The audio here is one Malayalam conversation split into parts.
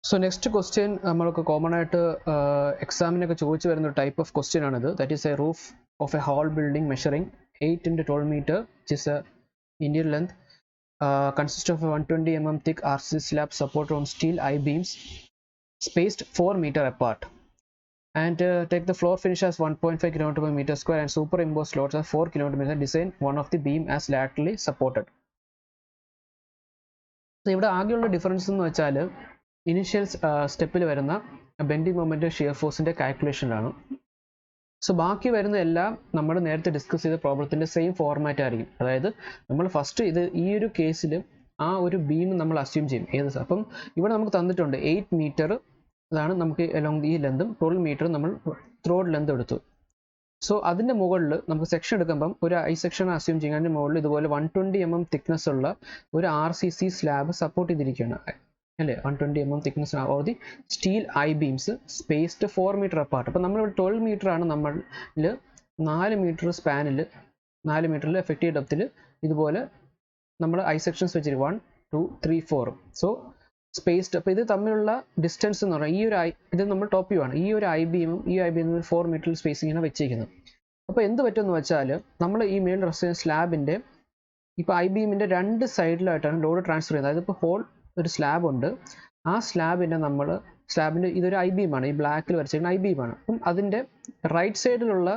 So next question നമ്മളൊക്കെ common ആയിട്ട് എക്സാമിനൊക്കെ ചോദിച്ചു വരുന്ന ഒരു type of question ആണിത്. That is a roof of a whole building measuring 8 into 12 meter, which is a Indian length, consists of a 120 mm thick RC slab supported on steel I-beams spaced 4 meter apart. And take the floor finish as 1.5 kN per meter square and superimposed loads as 4 kN. Design one of the beam as laterally supported. So ഇവിടെ ആകെയുള്ള ഡിഫറൻസ് എന്ന് വെച്ചാൽ ഇനിഷ്യൽ സ്റ്റെപ്പിൽ വരുന്ന ബെൻഡിങ് മൊമെന്റ് ഷിയർ ഫോഴ്സിന്റെ കാൽക്കുലേഷനിലാണ്. സോ ബാക്കി വരുന്ന എല്ലാം നമ്മൾ നേരത്തെ ഡിസ്കസ് ചെയ്ത പ്രോബ്ലത്തിന്റെ സെയിം ഫോർമാറ്റ് ആയിരിക്കും. അതായത് നമ്മൾ ഫസ്റ്റ് ഈ ഒരു കേസിൽ ആ ഒരു ബീം നമ്മൾ അസ്യൂം ചെയ്യും. അപ്പം ഇവിടെ നമുക്ക് തന്നിട്ടുണ്ട് 8 മീറ്റർ, അതാണ് നമുക്ക് അലോങ് ഈ ലെന്തും 12 മീറ്റർ നമ്മൾ ത്രോഡ് ലെന്ത് എടുത്തു. സോ അതിൻ്റെ മുകളിൽ നമുക്ക് സെക്ഷൻ എടുക്കുമ്പം ഒരു ഐ സെക്ഷൻ അസ്യൂം ചെയ്യാൻ, അതിൻ്റെ മുകളിൽ ഇതുപോലെ 120 mm തിക്നെസ് ഉള്ള ഒരു RCC സ്ലാബ് സപ്പോർട്ട് ചെയ്തിരിക്കുകയാണ് അല്ലേ. 120 mm thickness of the steel I beams spaced 4 metre apart. അപ്പം നമ്മളിവിടെ 12 മീറ്റർ ആണ് നമ്മളിൽ 4 മീറ്റർ സ്പാനിൽ 4 മീറ്ററിൽ എഫക്റ്റീവ് ഡെപ്തിൽ ഇതുപോലെ നമ്മൾ ഐ സെക്ഷൻസ് വെച്ചിരിക്കും 1 2 3 4. So spaced. അപ്പോൾ ഇത് തമ്മിലുള്ള ഡിസ്റ്റൻസ് എന്ന് പറഞ്ഞാൽ ഈ ഒരു ഇത് നമ്മൾ ടോപ്പ് വ്യൂ ആണ്. ഈ ഒരു ഐ ബീമും ഈ ഐ ബീമും 4 മീറ്റർ സ്പേസിങ്ങിനെ വെച്ചിരിക്കുന്നത്. അപ്പോൾ എന്ത് പറ്റുമെന്ന് വെച്ചാൽ നമ്മൾ ഈ മേൽ റെസ്റ്റ് സ്ലാബിൻ്റെ ഇപ്പോൾ ഐ ബീമിൻ്റെ രണ്ട് സൈഡിലായിട്ടാണ് ലോഡ് ട്രാൻസ്ഫർ ചെയ്യുന്നത്. അതായത് ഇപ്പോൾ ഹോൾ ഒരു സ്ലാബ് ഉണ്ട്, ആ സ്ലാബിൻ്റെ ഇതൊരു ഐ ബീമാണ്, ഈ ബ്ലാക്കിൽ വരച്ചിരിക്കുന്ന ഐ ബീമാണ്. അപ്പം അതിൻ്റെ റൈറ്റ് സൈഡിലുള്ള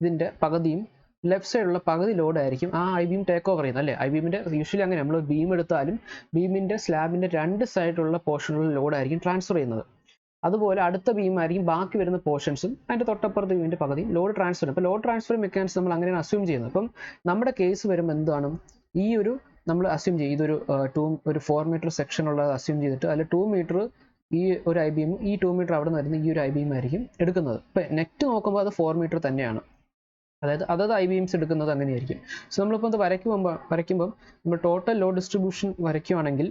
ഇതിൻ്റെ പകുതിയും ലെഫ്റ്റ് സൈഡിലുള്ള പകുതി ലോഡ് ആയിരിക്കും ആ ഐ ബീം ടേക്ക് ഓവർ ചെയ്യുന്നത് അല്ലേ. ഐ ബീമിൻ്റെ യൂഷ്വലി അങ്ങനെ നമ്മൾ ബീം എടുത്താലും ബീമിൻ്റെ സ്ലാബിൻ്റെ രണ്ട് സൈഡിലുള്ള പോർഷനിലുള്ള ലോഡ് ആയിരിക്കും ട്രാൻസ്ഫർ ചെയ്യുന്നത്. അതുപോലെ അടുത്ത ബീം ആയിരിക്കും ബാക്കി വരുന്ന പോർഷൻസും അതിൻ്റെ തൊട്ടപ്പുറത്ത് ബീമിൻ്റെ പകുതി ലോഡ് ട്രാൻസ്ഫർ. അപ്പോൾ ലോഡ് ട്രാൻസ്ഫർ മെക്കാനിസം നമ്മൾ അങ്ങനെയാണ് അസ്യൂം ചെയ്യുന്നത്. അപ്പം നമ്മുടെ കേസ് വരുമ്പോൾ എന്താണ്, ഈ ഒരു നമ്മൾ അസ്യൂം ചെയ്യും ഇതൊരു ഒരു 4 മീറ്റർ സെക്ഷൻ ഉള്ളത് അസ്യൂം ചെയ്തിട്ട് അതിൽ 2 മീറ്റർ ഈ ഒരു ഐ ബീം, ഈ 2 മീറ്റർ അവിടെ നിന്ന് വരുന്ന ഈ ഒരു ഐ ബീം ആയിരിക്കും എടുക്കുന്നത്. ഇപ്പം നെറ്റ് നോക്കുമ്പോൾ അത് 4 മീറ്റർ തന്നെയാണ്. അതായത് അതത് ഐ ബീംസ് എടുക്കുന്നത് അങ്ങനെയായിരിക്കും. സോ നമ്മളിപ്പോൾ ഇത് വരയ്ക്കുമ്പം നമ്മൾ ടോട്ടൽ ലോഡ് ഡിസ്ട്രിബ്യൂഷൻ വരയ്ക്കുവാണെങ്കിൽ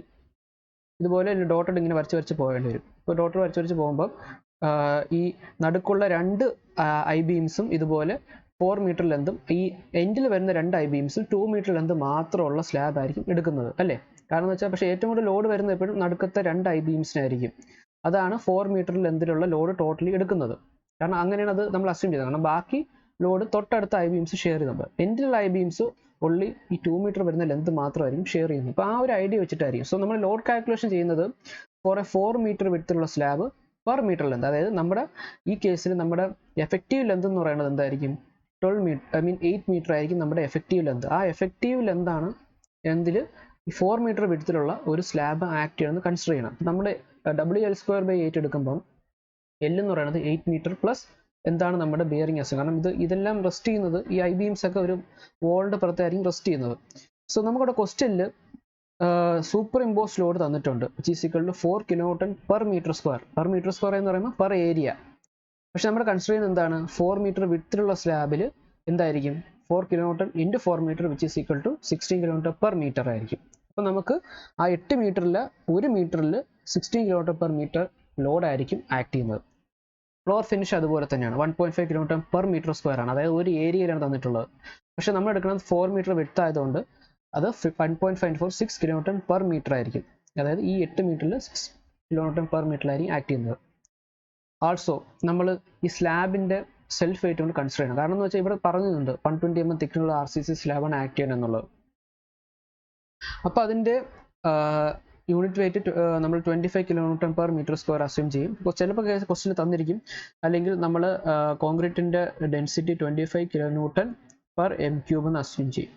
ഇതുപോലെ ഡോട്ടഡ് ഇങ്ങനെ വരച്ച് പോകേണ്ടി വരും. ഇപ്പോൾ ഡോട്ടഡ് വരച്ച് പോകുമ്പോൾ ഈ നടുക്കുള്ള രണ്ട് ഐ ബീംസും ഇതുപോലെ 4 മീറ്റർ ലെന്തും ഈ എൻഡിൽ വരുന്ന രണ്ട് ഐ ബീംസും 2 മീറ്റർ ലെന്ത് മാത്രമുള്ള സ്ലാബ് ആയിരിക്കും എടുക്കുന്നത് അല്ലേ. കാരണം എന്ന് വെച്ചാൽ പക്ഷേ ഏറ്റവും കൂടുതൽ ലോഡ് വരുന്നത് എപ്പോഴും നടുക്കത്തെ രണ്ട് ഐ ബീംസിനായിരിക്കും. അതാണ് 4 മീറ്റർ ലെന്തിലുള്ള ലോഡ് ടോട്ടലി എടുക്കുന്നത്. കാരണം അങ്ങനെയാണ് അത് നമ്മൾ അസ്യൂം ചെയ്തത്. കാരണം ബാക്കി ലോഡ് തൊട്ടടുത്ത ഐ ബീംസ് ഷെയർ ചെയ്യുന്നുണ്ട്. എൻഡിലുള്ള ഐ ബീംസ് ഒള്ളി ഈ 2 മീറ്റർ വരുന്ന ലെന്ത് മാത്രമായിരിക്കും ഷെയർ ചെയ്യുന്നത്. അപ്പോൾ ആ ഒരു ഐഡിയ വെച്ചിട്ടായിരിക്കും. സോ നമ്മൾ ലോഡ് കാൽക്കുലേഷൻ ചെയ്യുന്നത് ഫോർ എ 4 മീറ്റർ വിഡ്ത്തിലുള്ള സ്ലാബ് പെർ മീറ്റർ ലെന്ത്. അതായത് നമ്മുടെ ഈ കേസിൽ നമ്മുടെ എഫക്റ്റീവ് ലെന്ത് എന്ന് പറയുന്നത് എന്തായിരിക്കും, 8 മീറ്റർ ആയിരിക്കും നമ്മുടെ എഫക്റ്റീവ് ലെന്ത്. ആ എഫക്റ്റീവ് ലെന്താണ് എന്തിൽ ഈ 4 മീറ്റർ വിഡ്ത്തിലുള്ള ഒരു സ്ലാബ് ആക്ട് ചെയ്യുന്നത് കൺസിഡർ ചെയ്യണം. നമ്മുടെ WL²/8 എടുക്കുമ്പം L എന്ന് പറയുന്നത് 8 മീറ്റർ പ്ലസ് എന്താണ് നമ്മുടെ ബിയറിംഗ് എസ്. കാരണം ഇതെല്ലാം റെസ്റ്റ് ചെയ്യുന്നത് ഈ ഐ ബീംസ് ഒക്കെ ഒരു വോളിന്റെ പുറത്തായിരിക്കും റെസ്റ്റ് ചെയ്യുന്നത്. സോ നമുക്കിവിടെ ക്വസ്റ്റ്യനിൽ സൂപ്പർ ഇമ്പോസ് ലോഡ് തന്നിട്ടുണ്ട്, which is equal to 4 kN per meter square. Per metre square എന്ന് പറയുമ്പോൾ പെർ ഏരിയ. പക്ഷെ നമ്മൾ കൺസിഡർ ചെയ്യുന്നത് എന്താണ്, 4 മീറ്റർ വിഡ്ത്തിലുള്ള സ്ലാബിൽ എന്തായിരിക്കും 4 kN × 4 metre which is equal to 16 kN per meter ആയിരിക്കും. അപ്പോൾ നമുക്ക് ആ 8 മീറ്ററിൽ 1 മീറ്ററിൽ 16 kN per meter ലോഡ് ആയിരിക്കും ആക്ട് ചെയ്യുന്നത്. ഫ്ലോർ ഫിനിഷ് അതുപോലെ തന്നെയാണ്, 1.5 kN per meter square ആണ്. അതായത് ഒരു ഏരിയയിലാണ് തന്നിട്ടുള്ളത്. പക്ഷെ നമ്മൾ എടുക്കുന്നത് 4 മീറ്റർ വിഡ്ത്ത് ആയതുകൊണ്ട് അത് 1.5 6 kN per meter ആയിരിക്കും. അതായത് ഈ 8 മീറ്ററിൽ 6 kN per meter ആയിരിക്കും ആക്ട് ചെയ്യുന്നത്. ആൾസോ നമ്മൾ ഈ സ്ലാബിൻ്റെ സെൽഫ് വെയിറ്റ് കൊണ്ട് കൺസിഡർ ചെയ്യണം. കാരണം എന്ന് വെച്ചാൽ ഇവിടെ പറഞ്ഞിട്ടുണ്ട് 120 mm തിക്കിനുള്ള RCC സ്ലാബാണ് ആക്ട് ചെയ്യണം എന്നുള്ളത്. അപ്പോൾ അതിൻ്റെ യൂണിറ്റ് വെയിറ്റ് നമ്മൾ 25 kN per meter square assume ചെയ്യും. ഇപ്പോൾ ചിലപ്പോൾ ക്വസ്റ്റ്യൻ തന്നിരിക്കും, അല്ലെങ്കിൽ നമ്മൾ കോൺക്രീറ്റിൻ്റെ ഡെൻസിറ്റി 25 kN per m³ എന്ന് അസ്യൂം ചെയ്യും.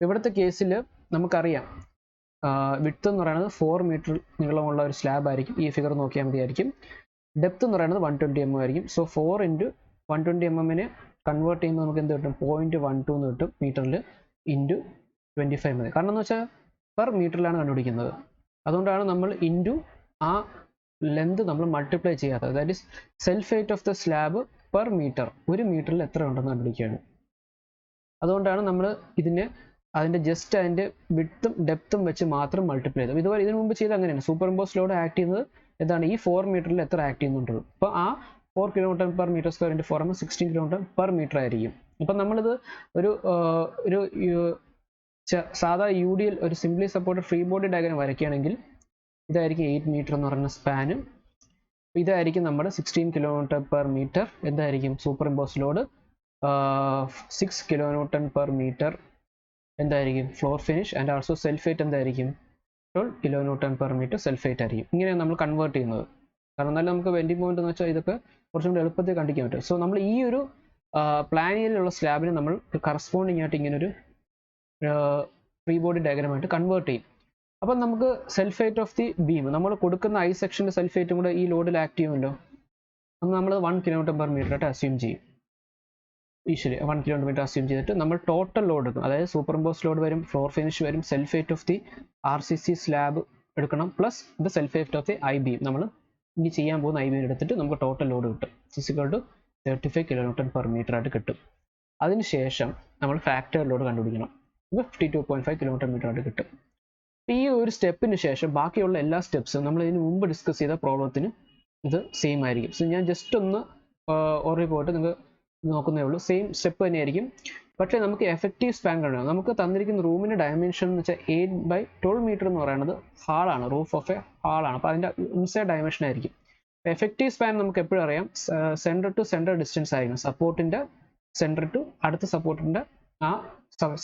ഇവിടുത്തെ കേസിൽ നമുക്കറിയാം വിഡ്ത്ത് എന്ന് പറയുന്നത് 4 മീറ്റർ നീളമുള്ള ഒരു സ്ലാബ് ആയിരിക്കും. ഈ ഫിഗർ നോക്കിയാൽ മതിയായിരിക്കും. ഡെപ്ത് എന്ന് പറയുന്നത് 120 mm ആയിരിക്കും. സോ 4 × 120 mm കൺവേർട്ട് ചെയ്യുമ്പോൾ നമുക്ക് എന്ത് കിട്ടും, 0.12 എന്ന് കിട്ടും മീറ്ററിൽ ഇൻറ്റു 25 മതി. കാരണം എന്ന് വെച്ചാൽ പെർ മീറ്ററിലാണ് കണ്ടുപിടിക്കുന്നത്. അതുകൊണ്ടാണ് നമ്മൾ ഇൻറ്റു ആ ലെന്ത് നമ്മൾ മൾട്ടിപ്ലൈ ചെയ്യാത്തത്. That is self weight of the slab per metre, ഒരു മീറ്ററിൽ എത്ര ഉണ്ടെന്ന് കണ്ടുപിടിക്കുകയാണ്. അതുകൊണ്ടാണ് നമ്മൾ അതിൻ്റെ ജസ്റ്റ് അതിൻ്റെ വിഡ്ത്തും ഡെപ്തും വെച്ച് മാത്രം മൾട്ടിപ്ലൈ ചെയ്തത്. ഇതുപോലെ ഇതിനു മുമ്പ് ചെയ്ത് അങ്ങനെയാണ്. സൂപ്പർ ഇമ്പോസ് ലോഡ് ആക്ട് ചെയ്യുന്നത് എന്താണ്, ഈ 4 മീറ്ററിൽ എത്ര ആക്ട് ചെയ്യുന്നുണ്ടത്. അപ്പോൾ ആ 4 kN per meter square × 4 16 kN per meter ആയിരിക്കും. അപ്പം നമ്മളിത് ഒരു സാധാ UDL ഒരു simply supported free body diagram വരയ്ക്കുകയാണെങ്കിൽ ഇതായിരിക്കും 8 മീറ്റർ എന്ന് പറയുന്ന സ്പാന്. ഇതായിരിക്കും നമ്മുടെ 16 kN/m. എന്തായിരിക്കും സൂപ്പർ ഇമ്പോസ് ലോഡ് 6 kN/m എന്തായിരിക്കും floor finish and also self wait എന്തായിരിക്കും 12 kN/m സെൽഫ് വെയിറ്റ് ആയിരിക്കും. ഇങ്ങനെയാണ് നമ്മൾ കൺവേർട്ട് ചെയ്യുന്നത്. കാരണം എന്നാലും നമുക്ക് ബെൻഡിങ് മൊമെന്റ് എന്ന് വെച്ചാൽ ഇതൊക്കെ കുറച്ചും കൂടി എളുപ്പത്തിൽ കണ്ടിക്കാൻ പറ്റും. സോ നമ്മൾ ഈ ഒരു പ്ലാനിലുള്ള സ്ലാബിനെ നമ്മൾ കറസ്പോണ്ടിങ് ആയിട്ട് ഇങ്ങനൊരു ഫ്രീ ബോഡി ഡയഗ്രമായിട്ട് കൺവേർട്ട് ചെയ്യും. അപ്പം നമുക്ക് self weight of the beam നമ്മൾ കൊടുക്കുന്ന ഐ സെക്ഷൻ്റെ സെൽഫ് വെയിറ്റും കൂടെ ഈ ലോഡിൽ ആക്ട് ചെയ്യുമല്ലോ. അപ്പം നമ്മൾ 1 kN/m ആയിട്ട് അസ്യൂം ചെയ്യും. ഈശ്വരി 1 kN അസ്യൂം ചെയ്തിട്ട് നമ്മൾ ടോട്ടൽ ലോഡ് എടുക്കും. അതായത് സൂപ്പർ ഇമ്പോസ് ലോഡ് വരും, ഫ്ലോർ ഫിനിഷ് വരും, self weight of the RCC slab എടുക്കണം, plus the self weight of the I beam. നമ്മൾ ഇനി ചെയ്യാൻ പോകുന്ന ഐ ബീം എടുത്തിട്ട് നമുക്ക് ടോട്ടൽ ലോഡ് കിട്ടും. = 35 kN/m ആയിട്ട് കിട്ടും. അതിനുശേഷം നമ്മൾ ഫാക്ടർ ലോഡ് കണ്ടുപിടിക്കണം. 52.5 kN/m ആയിട്ട് കിട്ടും. ഈ ഒരു സ്റ്റെപ്പിന് ശേഷം ബാക്കിയുള്ള എല്ലാ സ്റ്റെപ്സും നമ്മൾ ഇതിന് മുമ്പ് ഡിസ്കസ് ചെയ്ത പ്രോബ്ലത്തിന് ഇത് സെയിം ആയിരിക്കും. സോ ഞാൻ ജസ്റ്റ് ഒന്ന് ഓർഡറിൽ പോയിട്ട് നിങ്ങൾക്ക് നോക്കുന്നേ ഉള്ളൂ. സെയിം സ്റ്റെപ്പ് തന്നെയായിരിക്കും. പക്ഷേ നമുക്ക് എഫക്റ്റീവ് സ്പാൻ കണ്ടുപിടിക്കണം. നമുക്ക് തന്നിരിക്കുന്ന റൂമിൻ്റെ ഡയമെൻഷൻ എന്ന് വെച്ചാൽ 8/12 മീറ്റർ എന്ന് പറയുന്നത് ഹാളാണ്, റൂഫ് ഓഫ് എ ഹാളാണ്. അപ്പോൾ അതിൻ്റെ ഇൻസൈഡ് ഡയമെൻഷൻ ആയിരിക്കും. എഫക്റ്റീവ് സ്പാൻ നമുക്ക് എപ്പോഴും അറിയാം സെൻറ്റർ ടു സെൻറ്റർ ഡിസ്റ്റൻസ് ആയിരിക്കും. സപ്പോർട്ടിൻ്റെ സെൻറ്റർ ടു അടുത്ത സപ്പോർട്ടിൻ്റെ ആ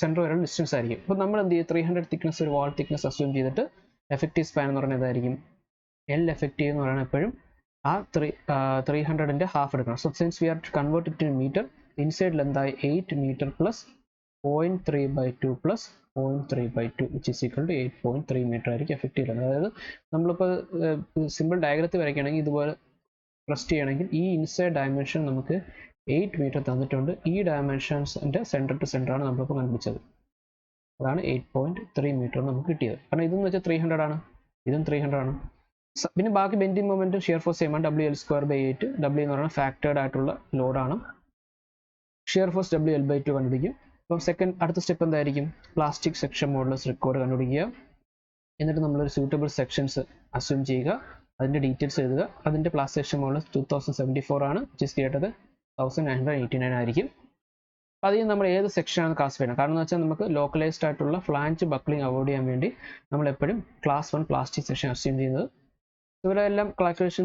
സെൻറ്റർ വരെയുള്ള ഡിസ്റ്റൻസ് ആയിരിക്കും. അപ്പോൾ നമ്മൾ എന്ത് ചെയ്യും 300 തിക്നെസ് ഒരു വാൾ തിക്നെസ് അസ്യൂം ചെയ്തിട്ട് എഫക്റ്റീവ് സ്പാൻ എന്ന് പറയുന്നത് ഇതായിരിക്കും. എൽ എഫക്റ്റീവ് എന്ന് പറയുന്നത് എപ്പോഴും ആ 300ൻ്റെ ഹാഫ് എടുക്കണം. So since we are to convert it in metre, ഇൻസൈഡിൽ എന്തായി 8 metre plus 0.3/2 plus 0.3/2 which is equal to 8.3 metre ആയിരിക്കും എഫക്റ്റീവ്. അതായത് നമ്മളിപ്പോൾ സിമ്പിൾ ഡയഗ്രത്തിൽ വരയ്ക്കുകയാണെങ്കിൽ ഇതുപോലെ പ്രസ് ചെയ്യണമെങ്കിൽ ഈ ഇൻസൈഡ് ഡയമെൻഷൻ നമുക്ക് 8 മീറ്റർ തന്നിട്ടുണ്ട്. ഈ ഡയമെൻഷൻസിൻ്റെ സെൻറ്റർ ടു സെൻറ്റർ ആണ് നമ്മളിപ്പോൾ കണ്ടുപിടിച്ചത്. അതാണ് 8.3 മീറ്റർ നമുക്ക് കിട്ടിയത്. കാരണം ഇതെന്ന് വെച്ചാൽ 300 ആണ്, ഇതും 300 ആണ്. പിന്നെ ബാക്കി ബെൻഡിങ് മൊമെൻറ്റും ഷിയർ ഫോഴ്സ് സെയിം ആണ്. WL²/8. W എന്ന് പറയുന്നത് ഫാക്ടേർഡ് ആയിട്ടുള്ള ലോഡാണ്. ഷിയർ ഫോഴ്സ് WL/2 കണ്ടുപിടിക്കും. അപ്പം അടുത്ത സ്റ്റെപ്പ് എന്തായിരിക്കും പ്ലാസ്റ്റിക് സെക്ഷൻ മോഡുലസ് റിക്കോർഡ് കണ്ടുപിടിക്കുക. എന്നിട്ട് നമ്മളൊരു സ്യൂട്ടബിൾ സെക്ഷൻസ് അസ്യൂം ചെയ്യുക, അതിൻ്റെ ഡീറ്റെയിൽസ് എഴുതുക. അതിൻ്റെ പ്ലാസ്റ്റിക് സെക്ഷൻ മോഡുലസ് 2074 ആണ്, which is greater 1989 ആയിരിക്കും. അപ്പോൾ അതിൽ നമ്മൾ ഏത് സെക്ഷനാണ് ക്ലാസിഫൈ ചെയ്യണം. കാരണം എന്ന് വെച്ചാൽ നമുക്ക് ലോക്കലൈസ്ഡ് ആയിട്ടുള്ള ഫ്ലാഞ്ച് ബക്ലിംഗ് അവോയ്ഡ് ചെയ്യാൻ വേണ്ടി നമ്മൾ എപ്പോഴും ക്ലാസ് 1 പ്ലാസ്റ്റിക് സെക്ഷൻ അസ്യൂം ചെയ്യുന്നത്. ഇവിടെ എല്ലാം കാൽക്കുലേഷൻ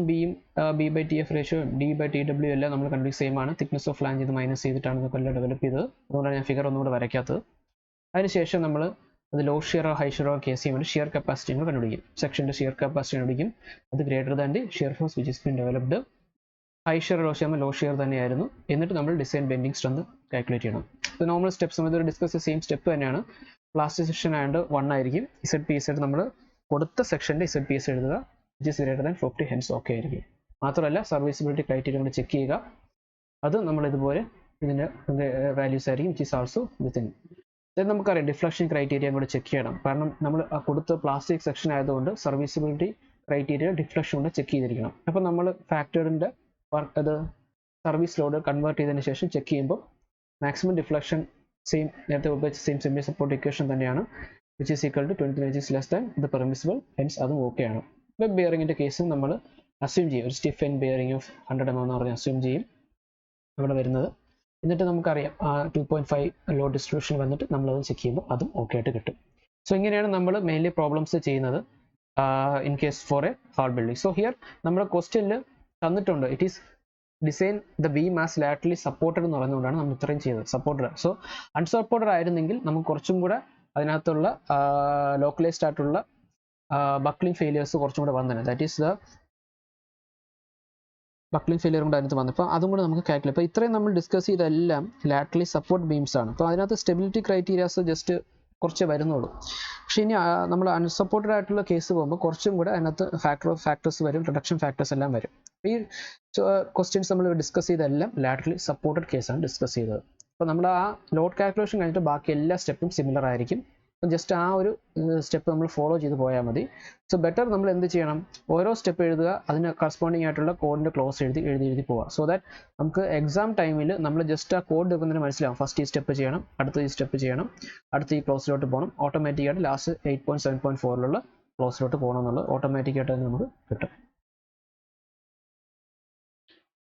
B/TF റേഷ്യോ D/TW എല്ലാം നമ്മൾ കണ്ടുപിടി സെയിം ആണ്. തിക്നെസ് ഓഫ് ഫ്ലാഞ്ച് ഇത് മൈനസ് ചെയ്തിട്ടാണ് നമുക്ക് എല്ലാം ഡെവലപ്പ് ചെയ്തത്. അതുകൊണ്ടാണ് ഞാൻ ഫിഗർ ഒന്നുകൂടെ വരയ്ക്കാത്തത്. അതിനുശേഷം നമ്മൾ അത് ലോ ഷിയറോ ഹൈ ഷിയറോ കേസ് ചെയ്യുമ്പോൾ ഷിയർ കപ്പാസിറ്റി നമ്മൾ കണ്ടുപിടിക്കും. സെക്ഷൻ്റെ ഷിയർ കപ്പാസിറ്റി കണ്ടുപിടിക്കും. അത് greater than the shear force which is been developed. High shear low shear low shear തന്നെയായിരുന്നു. എന്നിട്ട് നമ്മൾ ഡിസൈൻ ബെൻഡിങ് സ്ട്രെങ്ത് കാൽക്കുലേറ്റ് ചെയ്യണം. ഇത് നോർമൽ സ്റ്റെപ്സ് ഇതൊരു ഡിസ്കസ് സെയിം സ്റ്റെപ്പ് തന്നെയാണ്. പ്ലാസ്റ്റിക് സെക്ഷൻ ആയതുകൊണ്ട് 1 ആയിരിക്കും. ZPS നമ്മൾ കൊടുത്ത സെക്ഷൻ്റെ ZPS എഴുതുക, which is greater than 50, hence okay ആയിരിക്കും. മാത്രമല്ല സർവീസിബിലിറ്റി ക്രൈറ്റീരിയ കൊണ്ട് ചെക്ക് ചെയ്യുക. അത് നമ്മൾ ഇതുപോലെ ഇതിൻ്റെ വാല്യൂസ് ആയിരിക്കും, which is also within. നമുക്കറിയാം ഡിഫ്ലക്ഷൻ ക്രൈറ്റീരിയ കൂടെ ചെക്ക് ചെയ്യണം. കാരണം നമ്മൾ കൊടുത്ത പ്ലാസ്റ്റിക് സെക്ഷൻ ആയതുകൊണ്ട് സർവീസിബിലിറ്റി ക്രൈറ്റീരിയ ഡിഫ്ലക്ഷൻ കൊണ്ട് ചെക്ക് ചെയ്തിരിക്കണം. അപ്പോൾ നമ്മൾ ഫാക്ടറിൻ്റെ അത് സർവീസ് ലോഡ് കൺവേർട്ട് ചെയ്തതിന് ശേഷം ചെക്ക് ചെയ്യുമ്പോൾ മാക്സിമം ഡിഫ്ലക്ഷൻ സെയിം നേരത്തെ ഉപയോഗിച്ച സെയിം സെമി സപ്പോർട്ട് ഇക്വേഷൻ തന്നെയാണ്, which is equal to 20 inches less than the permissible, hence അതും ഓക്കെ ആണ്. വെബ് ബെയറിങ്ങിൻ്റെ കേസും നമ്മൾ അസ്യൂം ചെയ്യും. ഒരു stiff end bearing of 100 mm എന്ന് പറഞ്ഞ് അസ്യൂം ചെയ്യും അവിടെ വരുന്നത്. എന്നിട്ട് നമുക്കറിയാം 2.5 ലോഡ് ഡിസ്ട്രിബ്യൂഷൻ വന്നിട്ട് നമ്മളത് ചെക്ക് ചെയ്യുമ്പോൾ അതും ഓക്കെ ആയിട്ട് കിട്ടും. സോ ഇങ്ങനെയാണ് നമ്മൾ മെയിൻലി പ്രോബ്ലംസ് ചെയ്യുന്നത് in case for a hall building. So here നമ്മുടെ ക്വസ്റ്റ്യനിൽ തന്നിട്ടുണ്ട് it is design the beam as laterally supported എന്ന് പറയുന്നതുകൊണ്ടാണ് നമ്മൾ ഇത്രയും ചെയ്തത്. സപ്പോർട്ടഡ്. സോ അൺസപ്പോർട്ടഡ് ആയിരുന്നെങ്കിൽ നമുക്ക് കുറച്ചും കൂടെ അതിനകത്തുള്ള ലോക്കലൈസ്ഡ് ആയിട്ടുള്ള ബക്ലിംഗ് ഫെയിലിയേഴ്സ് കുറച്ചും കൂടെ വന്നത്. That is the buckling failure കൊണ്ട് അതിനകത്ത് വന്നപ്പോൾ അതും കൂടെ നമുക്ക് കാൽക്കുലേറ്റ്. അപ്പോൾ ഇത്രയും നമ്മൾ ഡിസ്കസ് ചെയ്തെല്ലാം ലാറ്ററലി സപ്പോർട്ട് ബീംസ് ആണ്. അപ്പോൾ അതിനകത്ത് സ്റ്റെബിലിറ്റി ക്രൈറ്റീരിയാസ് ജസ്റ്റ് കുറച്ചേ വരുന്നുള്ളൂ. പക്ഷേ ഇനി നമ്മൾ അൺസപ്പോർട്ടഡ് ആയിട്ടുള്ള കേസ് പോകുമ്പോൾ കുറച്ചും കൂടെ അതിനകത്ത് ഫാക്ടേഴ്സ് വരും, റിഡക്ഷൻ ഫാക്ടേഴ്സ് എല്ലാം വരും. ഈ ക്വസ്റ്റ്യൻസ് നമ്മൾ ഡിസ്കസ് ചെയ്തെല്ലാം ലാറ്ററലി സപ്പോർട്ടഡ് കേസാണ് ഡിസ്കസ് ചെയ്തത്. അപ്പോൾ നമ്മൾ ആ ലോഡ് കാൽക്കുലേഷൻ കഴിഞ്ഞിട്ട് ബാക്കി എല്ലാ സ്റ്റെപ്പും സിമിലർ ആയിരിക്കും. ജസ്റ്റ് ആ ഒരു സ്റ്റെപ്പ് നമ്മൾ ഫോളോ ചെയ്ത് പോയാൽ മതി. സോ ബെറ്റർ നമ്മൾ എന്ത് ചെയ്യണം, ഓരോ സ്റ്റെപ്പ് എഴുതുക, അതിന് കറസ്പോണ്ടിങ് ആയിട്ടുള്ള കോഡിൻ്റെ ക്ലോസ് എഴുതി പോവുക. സോ ദാറ്റ് നമുക്ക് എക്സാം ടൈമിൽ നമ്മൾ ജസ്റ്റ് ആ കോഡ് എടുക്കുന്നതിന് മനസ്സിലാവും. ഫസ്റ്റ് ഈ സ്റ്റെപ്പ് ചെയ്യണം, അടുത്ത ഈ സ്റ്റെപ്പ് ചെയ്യണം, അടുത്ത ഈ ക്ലോസിലോട്ട് പോകണം. ഓട്ടോമാറ്റിക്കായിട്ട് ലാസ്റ്റ് 8.7.4 ക്ലോസിലോട്ട് പോകണം എന്നുള്ളത് ഓട്ടോമാറ്റിക്കായിട്ട് നമുക്ക് കിട്ടും.